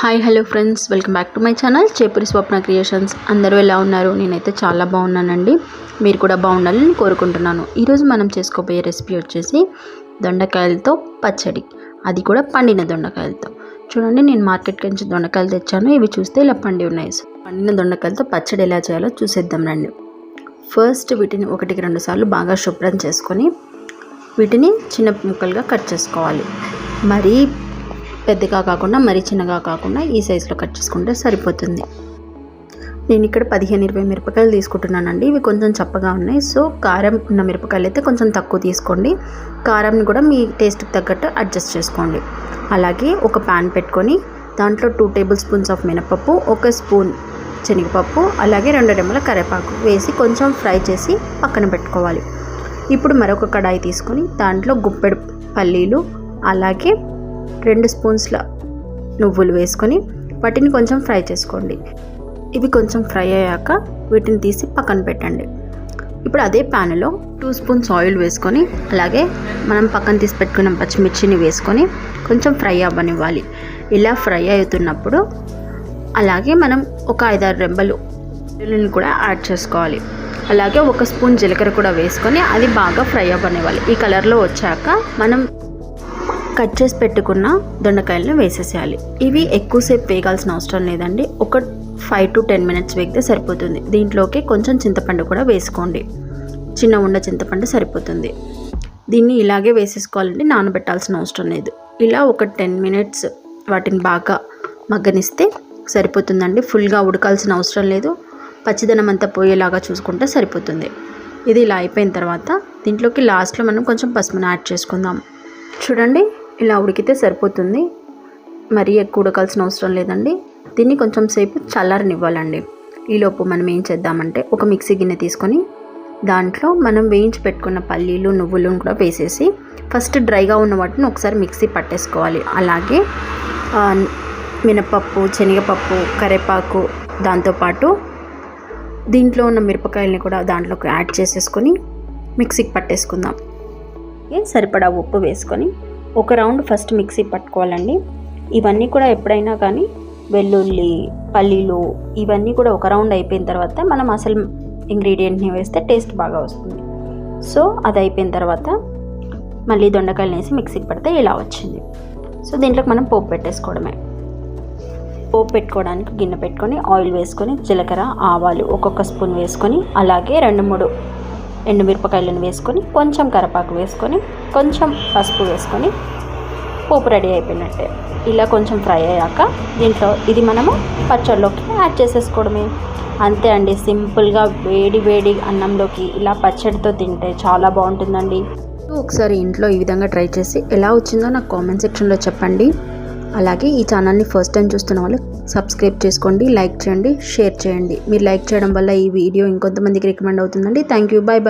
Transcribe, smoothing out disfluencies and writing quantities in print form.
Hi hello friends, welcome back to my channel Chepuri Swapna creations. అందరూ ఎలా ఉన్నారు? నేనైతే చాలా బాగున్నానండి. మీరు కూడా బాగుండాలని కోరుకుంటున్నాను. ఈరోజు మనం చేసుకోబోయే రెసిపీ వచ్చేసి దొండకాయలతో పచ్చడి, అది కూడా పండిన దొండకాయలతో. చూడండి, నేను మార్కెట్కి నుంచి దొండకాయలు తెచ్చాను. ఇవి చూస్తే ఇలా పండి ఉన్నాయి. పండిన దొండకాయలతో పచ్చడి ఎలా చేయాలో చూసేద్దాం రండి. ఫస్ట్ వీటిని 1-2 సార్లు బాగా శుభ్రం చేసుకొని వీటిని చిన్న ముక్కలుగా కట్ చేసుకోవాలి. మరీ పెద్దగా కాకుండా మరీ చిన్నగా కాకుండా ఈ సైజులో కట్ చేసుకుంటే సరిపోతుంది. నేను ఇక్కడ 15-20 మిరపకాయలు తీసుకుంటున్నానండి. ఇవి కొంచెం చప్పగా ఉన్నాయి. సో కారం ఉన్న మిరపకాయలు అయితే కొంచెం తక్కువ తీసుకోండి. కారంని కూడా మీ టేస్ట్కి తగ్గట్టు అడ్జస్ట్ చేసుకోండి. అలాగే ఒక ప్యాన్ పెట్టుకొని దాంట్లో 2 టేబుల్ స్పూన్స్ ఆఫ్ మినపప్పు, 1 స్పూన్ శనగపప్పు, అలాగే 2 రెమ్మల కరివేపాకు వేసి కొంచెం ఫ్రై చేసి పక్కన పెట్టుకోవాలి. ఇప్పుడు మరొక కడాయి తీసుకొని దాంట్లో గుప్పెడు పల్లీలు, అలాగే 2 స్పూన్స్ల నువ్వులు వేసుకొని వాటిని కొంచెం ఫ్రై చేసుకోండి. ఇవి కొంచెం ఫ్రై అయ్యాక వీటిని తీసి పక్కన పెట్టండి. ఇప్పుడు అదే ప్యాన్లో 2 స్పూన్స్ ఆయిల్ వేసుకొని అలాగే మనం పక్కన తీసి పెట్టుకున్న పచ్చిమిర్చిని వేసుకొని కొంచెం ఫ్రై అవ్వనివ్వాలి. ఇలా ఫ్రై అవుతున్నప్పుడు అలాగే మనం ఒక 5-6 రెమ్మలు వెల్లుల్లిని కూడా యాడ్ చేసుకోవాలి. అలాగే 1 స్పూన్ జీలకర్ర కూడా వేసుకొని అది బాగా ఫ్రై అవ్వనివ్వాలి. ఈ కలర్లో వచ్చాక మనం కట్ చేసి పెట్టుకున్న దొండకాయలను వేసేసేయాలి. ఇవి ఎక్కువసేపు వేగాల్సిన అవసరం లేదండి. ఒక 5-10 మినిట్స్ వేగితే సరిపోతుంది. దీంట్లోకి కొంచెం చింతపండు కూడా వేసుకోండి. చిన్న ఉండ చింతపండు సరిపోతుంది. దీన్ని ఇలాగే వేసేసుకోవాలండి, నానబెట్టాల్సిన అవసరం లేదు. ఇలా ఒక 10 మినిట్స్ వాటిని బాగా మగ్గనిస్తే సరిపోతుందండి. ఫుల్గా ఉడకాల్సిన అవసరం లేదు. పచ్చిదనం అంతా పోయేలాగా చూసుకుంటే సరిపోతుంది. ఇది ఇలా అయిపోయిన తర్వాత దీంట్లోకి లాస్ట్లో మనం కొంచెం పసుపును యాడ్ చేసుకుందాం. చూడండి, ఇలా ఉడికితే సరిపోతుంది. మరీ ఎక్కువ ఉడకాల్సిన అవసరం లేదండి. దీన్ని కొంచెం సేపు చల్లారనివ్వాలండి. ఈలోపు మనం ఏం చేద్దామంటే ఒక మిక్సీ గిన్నె తీసుకొని దాంట్లో మనం వేయించి పెట్టుకున్న పల్లీలు, నువ్వులను కూడా వేసేసి ఫస్ట్ డ్రైగా ఉన్న వాటిని ఒకసారి మిక్సీ పట్టేసుకోవాలి. అలాగే మినపప్పు, శనగపప్పు, కరివేపాకు, దాంతోపాటు దీంట్లో ఉన్న మిరపకాయలని కూడా దాంట్లోకి యాడ్ చేసేసుకొని మిక్సీకి పట్టేసుకుందాం. సరిపడా ఉప్పు వేసుకొని ఒక రౌండ్ ఫస్ట్ మిక్సీ పట్టుకోవాలండి. ఇవన్నీ కూడా ఎప్పుడైనా కానీ వెల్లుల్లి, పల్లీలు ఇవన్నీ కూడా ఒక రౌండ్ అయిపోయిన తర్వాత మనం అసలు ఇంగ్రీడియంట్ని వేస్తే టేస్ట్ బాగా వస్తుంది. సో అది అయిపోయిన తర్వాత మళ్ళీ దొండకాయలు వేసి మిక్సీకి పడితే ఇలా వచ్చింది. సో దీంట్లోకి మనం పోపు పెట్టేసుకోవడమే. పోపు పెట్టుకోవడానికి గిన్నె పెట్టుకొని ఆయిల్ వేసుకొని జీలకర్ర, ఆవాలు 1 స్పూన్ వేసుకొని అలాగే 2-3 ఎండుమిరపకాయలను వేసుకొని కొంచెం కరివేపాకు వేసుకొని కొంచెం పసుపు వేసుకొని పోపు రెడీ అయిపోయినట్టే. ఇలా కొంచెం ఫ్రై అయ్యాక దీంట్లో ఇది మనము పచ్చడిలోకి యాడ్ చేసేసుకోవడమే. అంతే అండి, సింపుల్గా వేడి వేడి అన్నంలోకి ఇలా పచ్చడితో తింటే చాలా బాగుంటుందండి. ఒకసారి ఇంట్లో ఈ విధంగా ట్రై చేసి ఎలా వచ్చిందో నాకు కామెంట్ సెక్షన్లో చెప్పండి. అలాగే ఈ ఛానల్ని ఫస్ట్ టైం చూస్తున్న వాళ్ళు సబ్స్క్రైబ్ చేసుకోండి, లైక్ చేయండి, షేర్ చేయండి. మీరు లైక్ చేయడం వల్ల ఈ వీడియో ఇంకొంతమందికి రికమెండ్ అవుతుందండి. Thank you, bye bye.